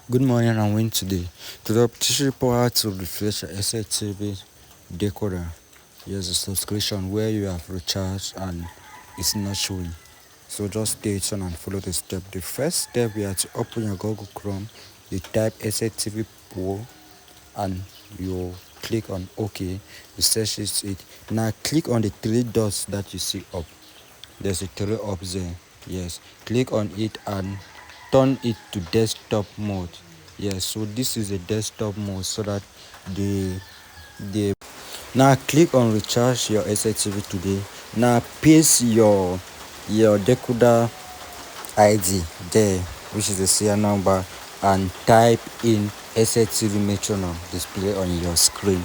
Good morning and win today. Today, optician power to refresh your SLTV Decoder. Here's a subscription where you have recharged and it's not showing. So just stay tuned and follow the step. The first step, you have to open your Google Chrome. You type SLTV Pro and you click on OK. You search it. Now click on the three dots that you see up. There's a three up there. Yes, click on it and turn it to desktop mode. Yes, so this is a desktop mode so that the now click on recharge your SLTV today. Now paste your decoder ID there, which is the serial number, and type in SLTV MetroDigital display on your screen.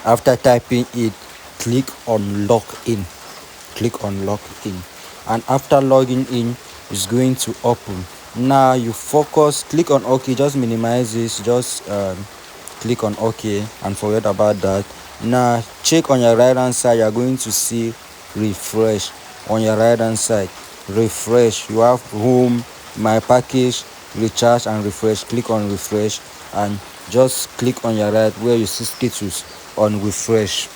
After typing it, click on login. Click on login, and after logging in, it's going to open. Now you focus, click on OK. Just minimize this. Just click on OK and forget about that. Now check on your right hand side. You are going to see refresh on your right hand side. Refresh. You have home, my package, recharge, and refresh. Click on refresh and just click on your right where you see status on refresh.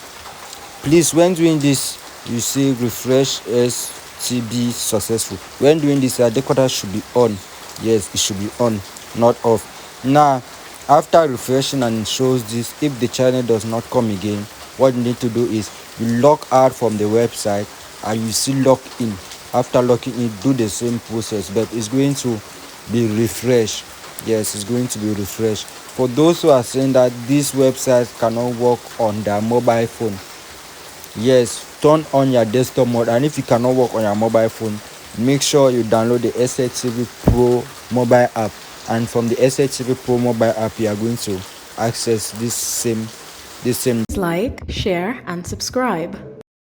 Please, when doing this, you see refresh STB successful. When doing this, your decoder should be on. Yes, it should be on, not off. Now, after refreshing and it shows this, if the channel does not come again, what you need to do is you log out from the website and you see log in. After logging in, do the same process, but it's going to be refreshed. Yes, it's going to be refreshed. For those who are saying that these websites cannot work on their mobile phone, yes, turn on your desktop mode, and if you cannot work on your mobile phone, make sure you download the SLTV Pro mobile app, and from the SLTV Pro mobile app you are going to access this same Like, share, and subscribe.